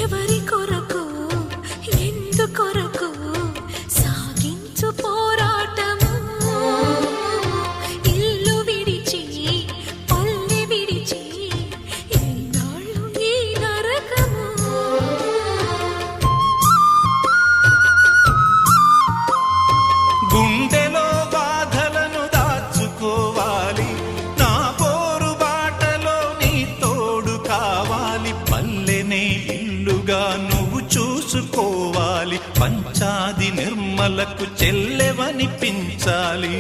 ఎవరి కొరకు ఎందుకొరకు సాగించు పోరాటము ఇల్లు విడిచి పల్లె విడిచి ఎన్నాళ్ళు ఈ నరకము గుండెలో బాధలను దాచుకోవాలి నా పోరు బాటలో నీ తోడు కావాలి పల్లెనే ఇల్లుగా నువ్వు చూసుకోవాలి పంచాది నిర్మలకు చెల్లెవనిపించాలి